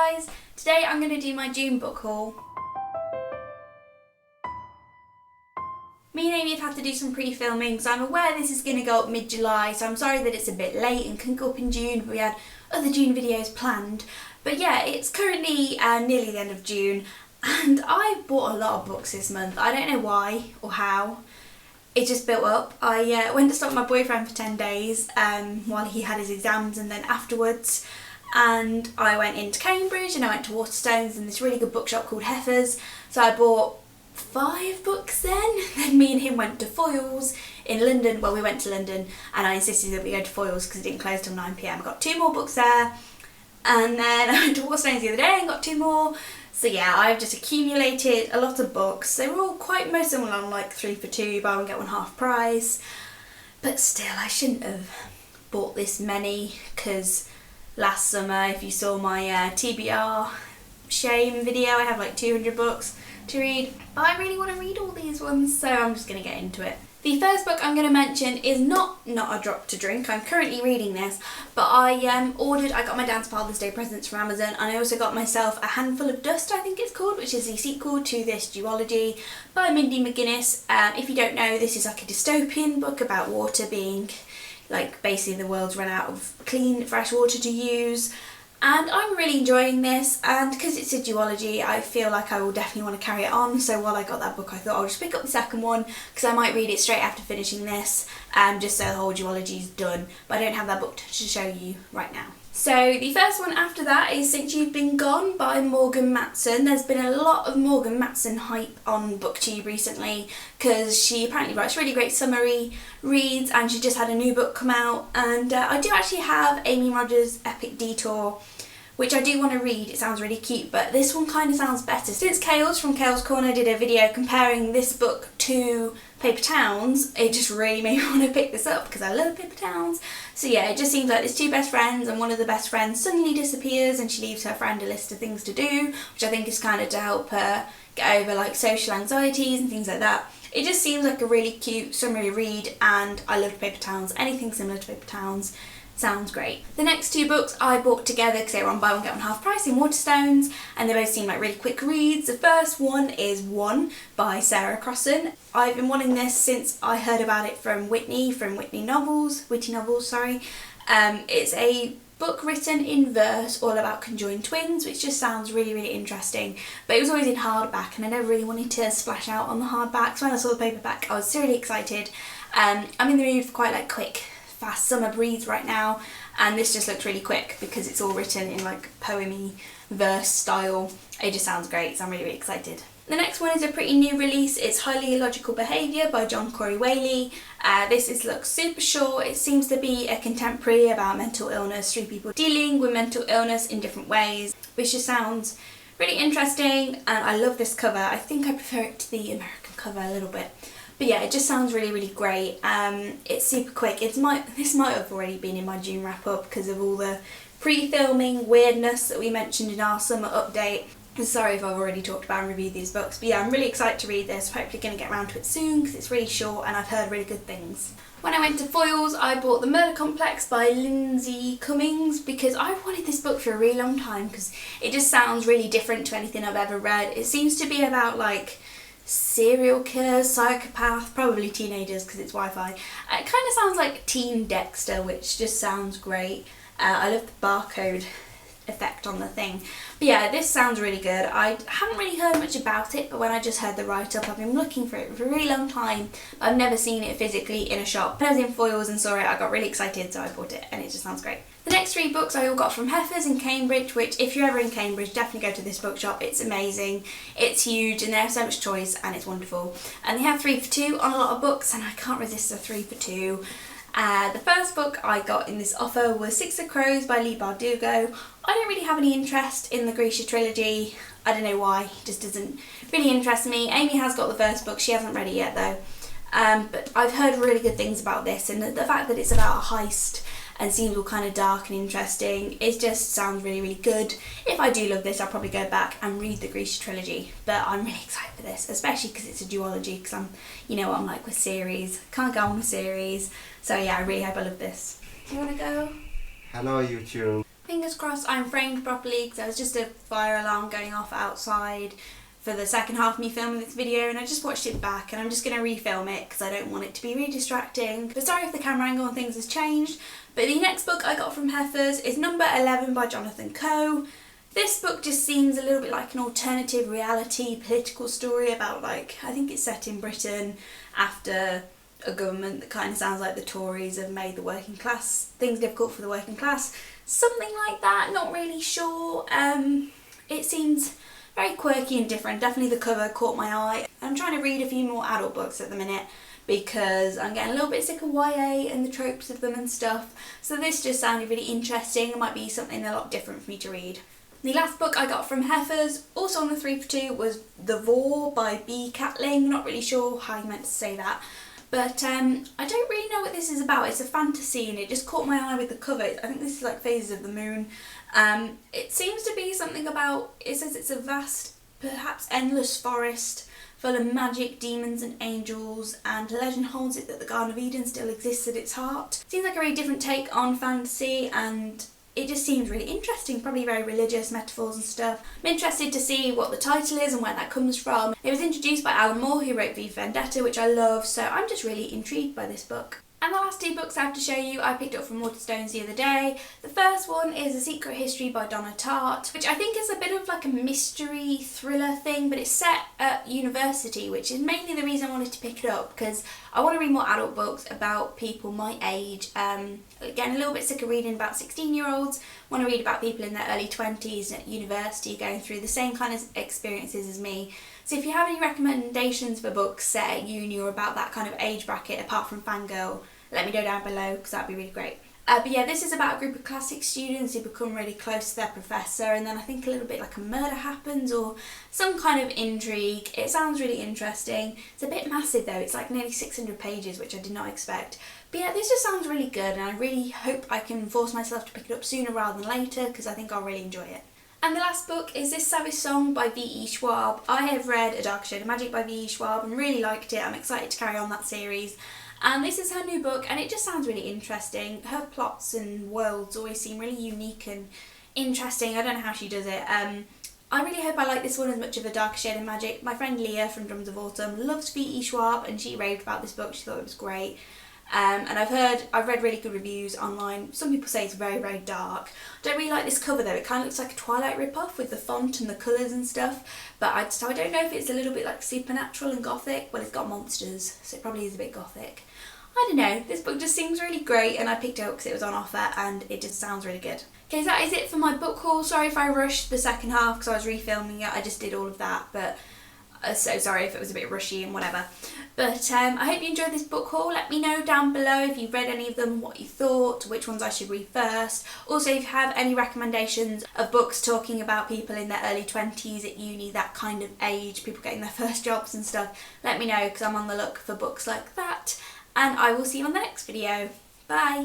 guys! Today I'm going to do my June book haul. Me and Amy have had to do some pre-filming, so I'm aware this is going to go up mid-July, so I'm sorry that it's a bit late and couldn't go up in June, but we had other June videos planned. But yeah, it's currently nearly the end of June, and I bought a lot of books this month. I don't know why or how. It just built up. I went to stop my boyfriend for 10 days while he had his exams, and then afterwards. And I went into Cambridge and I went to Waterstones and this really good bookshop called Heifer's. So I bought 5 books then. Then me and him went to Foyles in London. Well, we went to London and I insisted that we go to Foyles because it didn't close till 9 PM. I got 2 more books there. And then I went to Waterstones the other day and got 2 more. So yeah, I've just accumulated a lot of books. They were all most of them were on like 3 for 2, buy one get one half price. But still, I shouldn't have bought this many because last summer, if you saw my TBR shame video, I have like 200 books to read. But I really want to read all these ones, so I'm just going to get into it. The first book I'm going to mention is not a drop to drink. I'm currently reading this, but I got my dad's Father's Day presents from Amazon, and I also got myself A Handful of Dust, I think it's called, which is the sequel to this duology by Mindy McGuinness. If you don't know, this is like a dystopian book about water being, like, basically the world's run out of clean, fresh water to use. And I'm really enjoying this, and because it's a duology, I feel like I will definitely want to carry it on. So while I got that book, I thought I'll just pick up the second one because I might read it straight after finishing this, just so the whole duology is done. But I don't have that book to show you right now. So the first one after that is Since You've Been Gone by Morgan Matson. There's been a lot of Morgan Matson hype on BookTube recently because she apparently writes really great summary reads, and she just had a new book come out. And I do actually have Amy Rogers' Epic Detour, which I do want to read. It sounds really cute, but this one kind of sounds better. Since Kales from Kales Corner did a video comparing this book to Paper Towns, it just really made me want to pick this up because I love Paper Towns. So yeah, it just seems like there's 2 best friends and one of the best friends suddenly disappears and she leaves her friend a list of things to do, which I think is kind of to help her get over like social anxieties and things like that. It just seems like a really cute summary read, and I loved Paper Towns. Anything similar to Paper Towns sounds great. The next 2 books I bought together because they were on buy one get one half price in Waterstones, and they both seem like really quick reads. The first one is One by Sarah Crossan. I've been wanting this since I heard about it from Witty Novels. It's a book written in verse all about conjoined twins, which just sounds really interesting, but it was always in hardback and I never really wanted to splash out on the hardback, so when I saw the paperback I was really excited. I'm in the mood for quite like quick, fast summer breeze right now, and this just looks really quick because it's all written in like poemy verse style. It just sounds great, so I'm really excited. The next one is a pretty new release. It's Highly Illogical Behaviour by John Corey Whaley. This looks super short. It seems to be a contemporary about mental illness, 3 people dealing with mental illness in different ways, which just sounds really interesting, and I love this cover. I think I prefer it to the American cover a little bit. But yeah, it just sounds really great. It's super quick. This might have already been in my June wrap up because of all the pre-filming weirdness that we mentioned in our summer update. Sorry if I've already talked about and reviewed these books, but yeah, I'm really excited to read this. Hopefully going to get around to it soon because it's really short and I've heard really good things. When I went to Foyles, I bought The Murder Complex by Lindsay Cummings because I've wanted this book for a really long time because it just sounds really different to anything I've ever read. It seems to be about like serial killers, psychopath, probably teenagers because it's Wi-Fi. It kind of sounds like Teen Dexter, which just sounds great. I love the barcode effect on the thing. But yeah, this sounds really good. I haven't really heard much about it, but when I just heard the write-up, I've been looking for it for a really long time. I've never seen it physically in a shop. When I was in Foyles and saw it, I got really excited, so I bought it, and it just sounds great. The next 3 books I all got from Heifer's in Cambridge, which if you're ever in Cambridge, definitely go to this bookshop. It's amazing, it's huge, and they have so much choice, and it's wonderful. And they have 3 for 2 on a lot of books, and I can't resist a 3 for 2. The first book I got in this offer was Six of Crows by Leigh Bardugo. I don't really have any interest in the Grisha trilogy. I don't know why, it just doesn't really interest me. Amy has got the first book, she hasn't read it yet though. But I've heard really good things about this, and the fact that it's about a heist and seems all kind of dark and interesting, it just sounds really good. If I do love this, I'll probably go back and read the Grisha trilogy, but I'm really excited for this, especially because it's a duology, because you know what I'm like with series, can't go on with series, so yeah, I really hope I love this. Do you want to go? Hello YouTube. Fingers crossed I'm framed properly, because there was just a fire alarm going off outside for the second half of me filming this video, and I just watched it back, and I'm just going to refilm it because I don't want it to be really distracting. But sorry if the camera angle and things has changed. But the next book I got from Heifers is number 11 by Jonathan Coe. This book just seems a little bit like an alternative reality political story about, like, I think it's set in Britain after a government that kind of sounds like the Tories have made the working class, things difficult for the working class. Something like that, not really sure. It seems very quirky and different. Definitely the cover caught my eye. I'm trying to read a few more adult books at the minute because I'm getting a little bit sick of YA and the tropes of them and stuff. So this just sounded really interesting. It might be something a lot different for me to read. The last book I got from Heifers, also on the 3 for 2, was The Vor by B. Catling. Not really sure how you meant to say that. But I don't really know what this is about. It's a fantasy and it just caught my eye with the cover. I think this is like Phases of the Moon. It seems to be something about, it says it's a vast, perhaps endless forest full of magic, demons and angels, and legend holds it that the Garden of Eden still exists at its heart. Seems like a really different take on fantasy, and it just seems really interesting, probably very religious metaphors and stuff. I'm interested to see what the title is and where that comes from. It was introduced by Alan Moore, who wrote V for Vendetta, which I love, so I'm just really intrigued by this book. And the last 2 books I have to show you, I picked up from Waterstones the other day. The first one is A Secret History by Donna Tartt, which I think is a bit of like a mystery thriller thing, but it's set at university, which is mainly the reason I wanted to pick it up, because I want to read more adult books about people my age. Again, a little bit sick of reading about 16-year-olds. Want to read about people in their early 20s at university going through the same kind of experiences as me. So if you have any recommendations for books set at uni or about that kind of age bracket apart from Fangirl, let me know down below because that'd be really great. But yeah, this is about a group of classic students who become really close to their professor, and then I think a little bit like a murder happens or some kind of intrigue. It sounds really interesting. It's a bit massive though, it's like nearly 600 pages, which I did not expect. But yeah, this just sounds really good, and I really hope I can force myself to pick it up sooner rather than later because I think I'll really enjoy it. And the last book is This Savage Song by V.E. Schwab. I have read A Dark Shade of Magic by V.E. Schwab and really liked it. I'm excited to carry on that series. And this is her new book, and it just sounds really interesting. Her plots and worlds always seem really unique and interesting. I don't know how she does it. I really hope I like this one as much of A Dark Shade of Magic. My friend Leah from Drums of Autumn loves V.E. Schwab, and she raved about this book. She thought it was great. And I've read really good reviews online. Some people say it's very, very dark. I don't really like this cover though. It kind of looks like a Twilight rip-off with the font and the colours and stuff. But so I don't know if it's a little bit like supernatural and gothic. Well, it's got monsters, so it probably is a bit gothic. I don't know. This book just seems really great, and I picked it up because it was on offer and it just sounds really good. Okay, so that is it for my book haul. Sorry if I rushed the second half because I was refilming it. I just did all of that, but so sorry if it was a bit rushy and whatever. But I hope you enjoyed this book haul. Let me know down below if you've read any of them, what you thought, which ones I should read first. Also, if you have any recommendations of books talking about people in their early 20s at uni, that kind of age, people getting their first jobs and stuff, let me know because I'm on the look for books like that. And I will see you on the next video. Bye!